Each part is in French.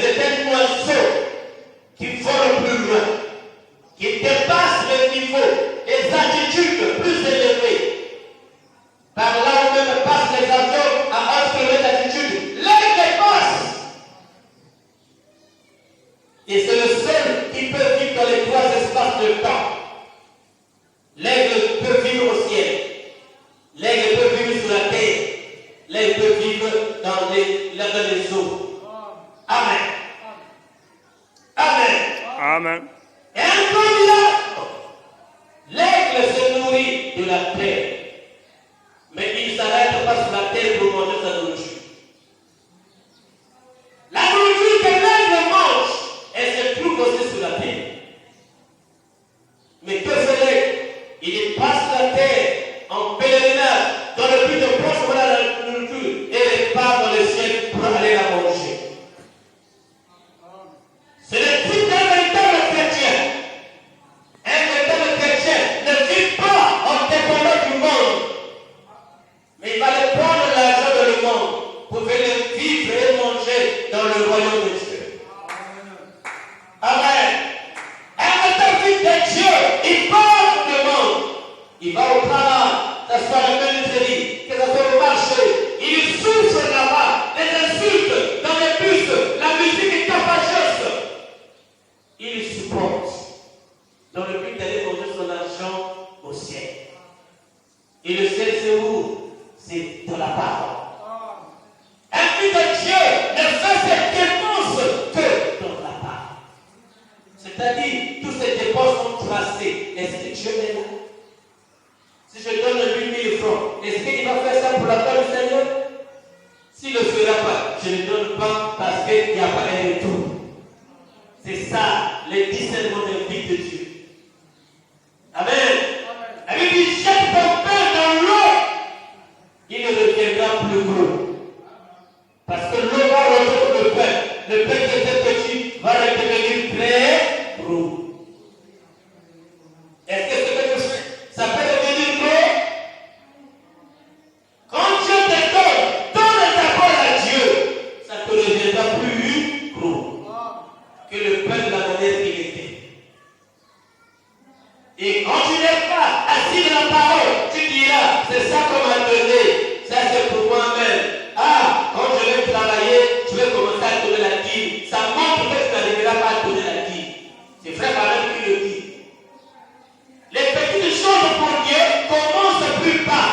c'est un oiseau qui vole plus loin, qui dépasse le niveau, les altitudes plus élevées. Par là où même passent les avions à 1 km d'altitude, l'aigle dépasse. Et c'est le seul qui peut vivre dans les 3 espaces de temps. L'aigle peut vivre au ciel, l'aigle peut vivre sur la terre, l'aigle peut vivre dans les eaux. Amen. Amen. Amen. Et un peu là, l'aigle se nourrit de la terre, mais il ne s'arrête pas sur la terre pour manger sa nourriture. La nourriture que l'aigle mange, elle se trouve aussi sur la terre. Mais que fait l'aigle? Il passe la terre en pèlerinage dans le but de prendre la nourriture et il part dans le ciel pour aller la manger. C'est le type d'un véritable chrétien. Un véritable chrétien ne vit pas en dépendant du monde, mais il va aller prendre l'argent de le monde pour venir vivre et manger dans le royaume de Dieu. Amen. Un véritable fils de Dieu, il part du monde. Il va au travail, que ce soit la menuiserie, que ce soit au marché. Il souffre là-bas, les insultes dans les bus, la musique est capaceuse. Il supporte dans le but d'aller manger son argent au ciel. Et le ciel, c'est où? C'est dans la parole. Un fils de Dieu ne fait ses dépenses que dans la parole. C'est-à-dire, toutes ces dépenses sont tracées. Est-ce que Dieu est là? Si je donne 8 000 francs, est-ce qu'il va faire ça pour la gloire du Seigneur? S'il ne le fera pas, je ne donne pas parce qu'il n'y a pas un retour. C'est ça, le discernement de vie de Dieu. Amen. La Bible dit, jette ton pain dans l'eau, il ne deviendra plus gros. Parce que l'eau va rejoindre le pain. Le pain qui était petit va redevenir très gros. Est-ce que ce que tu fais, ça peut devenir gros? Quand Dieu te donne d'abord à Dieu, ça te deviendra plus gros que le pain de la manière qu'il était. Et quand tu n'es pas assis dans la parole, tu diras, c'est ça qu'on m'a donné, ça c'est pour moi-même. Ah, quand je vais travailler, je vais commencer à donner la dîme. Ça montre que tu n'arriveras pas à donner la dîme. C'est vrai par là qui le dit. Les petites choses pour Dieu commencent plus bas.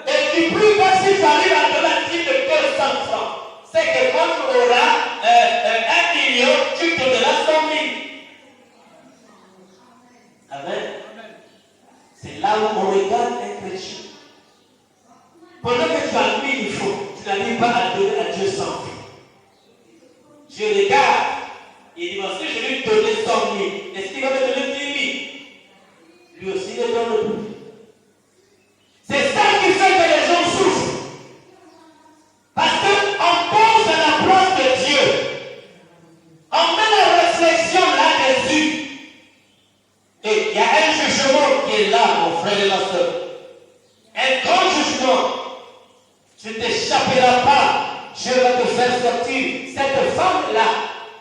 Et du plus bas, si tu arrives à donner la dîme de 200 francs, c'est que quand tu auras 1 million, tu donneras 100 000. Amen. C'est là où on regarde un chrétien. Pendant que tu as 1000 francs, tu n'arrives pas à donner à Dieu 100 000. Je regarde, il dit, si je lui donner 100 000, est-ce qu'il va me donner 10 000? Lui aussi ne donne plus. C'est ça qui fait que les gens souffrent. Parce qu'on pense à la place de Dieu. On met la réflexion là-dessus. Et il y a un jugement qui est là, mon frère et ma soeur. Un grand jugement. Tu ne t'échapperas pas. Je vais te faire sortir cette femme-là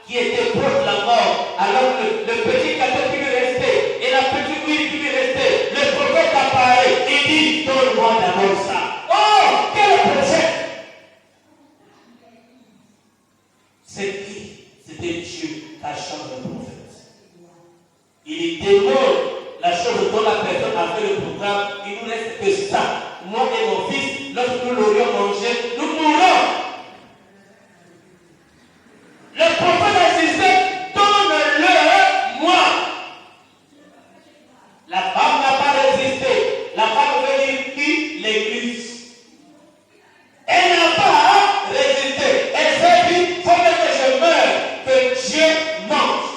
qui était proche de la mort. Alors le petit gâteau qui lui restait et la petite huile qui lui restait, le prophète apparaît et dit, donne-moi d'abord ça. Oh, quel prophète! Cette fille, c'était Dieu, la chambre de prophète. Il demande la chose dont la personne a fait le programme, il nous reste que ça. Moi et mon fils, lorsque nous l'aurions mangé, nous mourrons. Le prophète a insisté, donne-le moi. La femme n'a pas résisté. La femme veut dire qui? L'église. Elle n'a pas résisté. Elle s'est dit, il faut que je meure, que Dieu mange.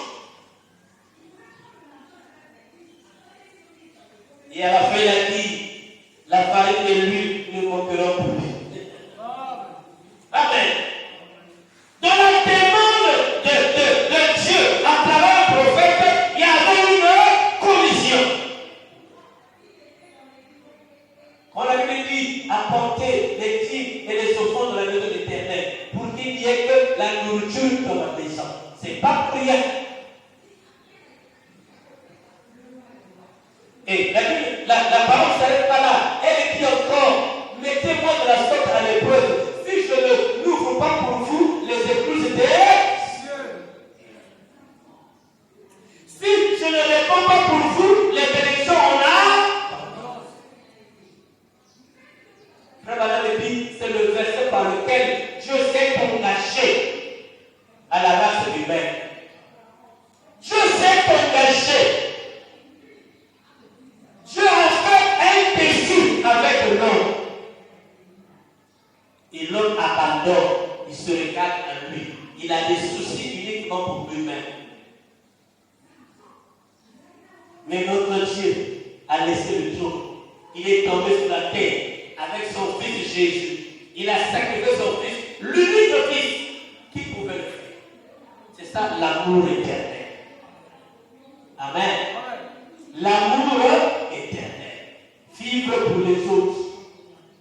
Et à la fin, il a dit, la farine et l'huile ne manqueront plus. Amen. Dans la demande de Dieu, à travers un prophète, il y avait une commission. Quand la Bible dit apporter les dîmes et les offrandes de la maison de l'Éternel, pour qu'il n'y ait que la nourriture dans la maison. C'est pas pour rien. Et la parole ne s'arrête pas là. Elle dit encore, mettez-moi de la sorte à l'épreuve. Si je ne n'ouvre pas pour vous les épouses des cieux. Si je ne réponds pas pour vous, les bénédictions on a. Frère Madame dit, c'est le verset par lequel Dieu s'est engagé à la race humaine. Dieu s'est engagé. Dieu a fait un défi avec l'homme. Et l'homme abandonne, il se regarde en lui. Il a des soucis uniquement pour lui-même. Mais notre Dieu a laissé le trône. Il est tombé sur la terre avec son fils Jésus. Il a sacrifié son fils, l'unique fils qui pouvait le faire. C'est ça l'amour éternel. Amen. L'amour éternel. Vivre pour les autres.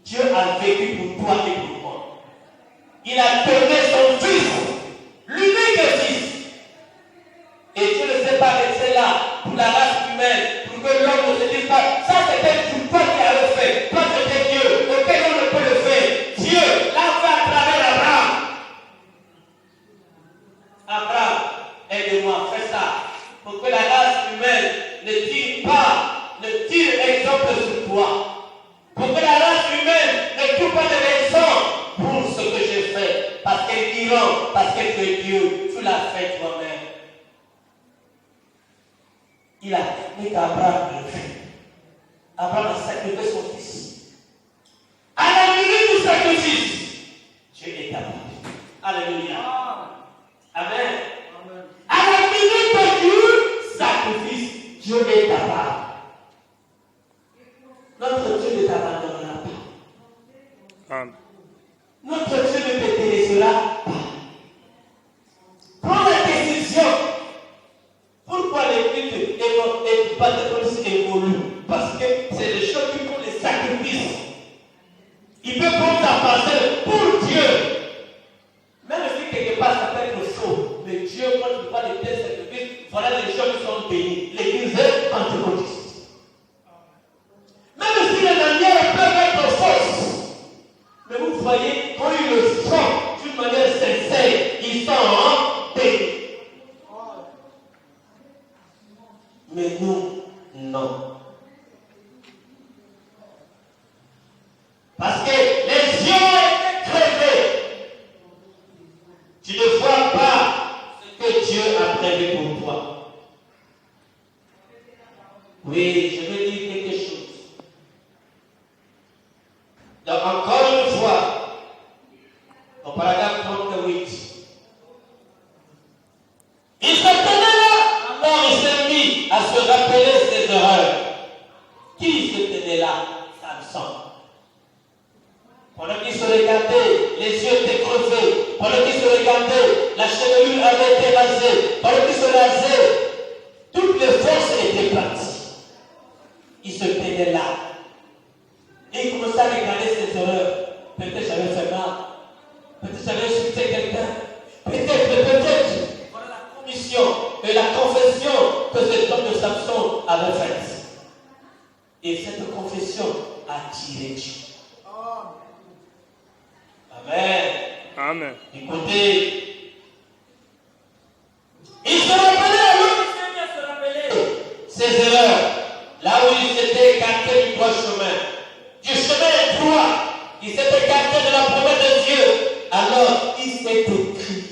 Dieu a vécu pour toi et pour moi. Il a donné son fils, l'unique fils. Et Dieu ne s'est pas laissé là pour la race humaine, pour que l'homme ne se dise pas, ça c'était pour toi qui as le fait. Toi c'était Dieu, auquel on ne peut le faire. Dieu l'a fait à travers Abraham. Abraham, aide-moi, fais ça. Pour que la race humaine ne tire exemple sur toi. Pour que la race humaine ne trouve pas de raison pour ce que j'ai fait. Parce qu'elle diront, parce que tu es Dieu, tu l'as fait toi-même. Il a permis qu'Abraham le fait. Abraham a sacrifié son fils. À la minute du sacrifice, Dieu est apparu. Alléluia. Amen. À la minute du sacrifice, Dieu est apparu. Notre Dieu ne t'abandonnera pas. Amen. Notre Dieu ne te délaissera pas. Prends la décision. Pourquoi l'église et pas de police évolue? Parce que c'est les choses qui font les sacrifices. Il peut prendre sa parcelle pour Dieu. Même si quelque part ça peut être faux. Mais Dieu, quand il voit des tels sacrifices, voilà les choses qui sont bénies. L'église est pentecôtiste. Même si les manières peuvent être fausses. Mais vous voyez, quand ils le font d'une manière sincère, ils sont en paix. Mais nous, non. Parce que les yeux ont été crevés. Tu ne vois pas ce que Dieu a prévu pour toi. Oui, je veux dire quelque chose. Donc, encore une fois, au paragraphe 38, il se tenait là, alors il s'est mis à se rappeler ses erreurs. Qui se tenait là? Samson. Pendant qu'il se regardait, les yeux étaient crevés. Pendant qu'il se regardait, la chevelure avait été rasée. Pendant qu'il se rasait, toutes les forces étaient parties. Il se tenait là. Et il commençait à regarder ses erreurs. Peut-être j'avais fait mal. Peut-être j'avais insulté quelqu'un. Peut-être. Voilà la commission et la confession que cet homme de Samson avait faite. Et cette confession a tiré Dieu. Amen. Amen. Écoutez. Il se rappelait alors qu'il s'est mis à se rappeler ses erreurs. Là où il s'était écarté du droit chemin. Du chemin droit. Il s'est écarté de la promesse de Dieu. Alors il s'est écrit.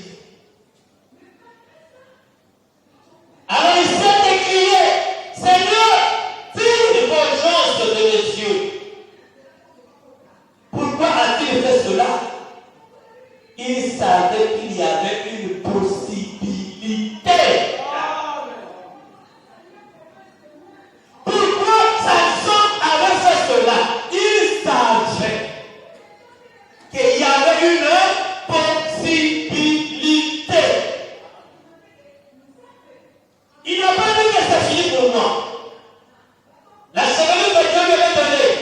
Alors il s'est écrié. Seigneur, fais une vengeance de mes yeux. Pourquoi a-t-il fait cela? Il savait qu'il y avait une possibilité. Pourquoi Samson avait fait cela? Il savait qu'il y avait une possibilité. Il n'a pas dit que c'est fini pour moi. La chevelure que Dieu lui avait donnée,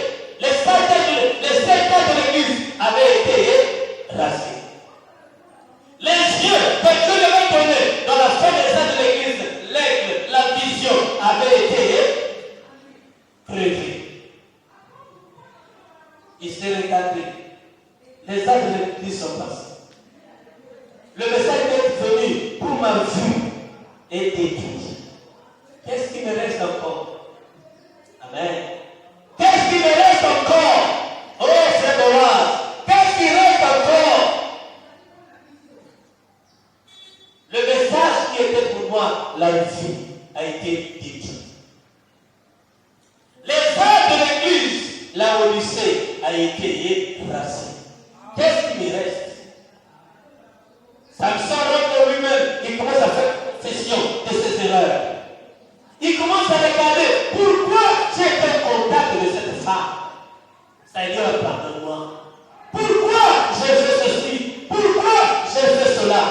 les 7 ans de l'église avaient été rasés. Les est détruit. Qu'est-ce qui me reste encore? Amen. Qu'est-ce qui me reste encore? Oh, c'est dommage. Qu'est-ce qui reste encore? Le message qui était pour moi, la vie, a été détruit. Les œuvres de l'église, la Odyssée, a été écrasée. Qu'est-ce qui me reste? Samson rentre lui-même, il commence à faire confession de ses erreurs. Il commence à regarder pourquoi j'ai fait contact de cette femme. Seigneur, pardonne-moi. Pourquoi j'ai fait ceci? Pourquoi j'ai fait cela?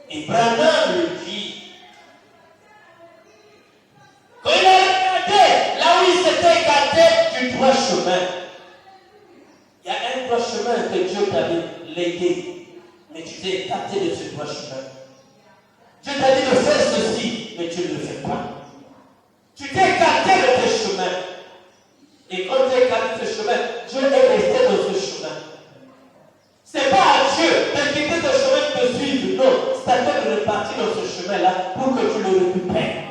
Et Branham lui dit, quand il a regardé là où il s'était écarté du droit chemin, il y a un droit chemin que Dieu t'avait légué, mais tu t'es écarté de ce droit chemin. Dieu t'a dit de faire ceci, mais tu ne le fais pas. Tu t'es écarté de tes chemins. Et quand tu es écarté de tes chemins, Dieu est resté dans ce chemin. Ce n'est pas à Dieu de quitter ton chemin de te suivre. Non, c'est à toi de repartir dans ce chemin-là pour que tu le récupères.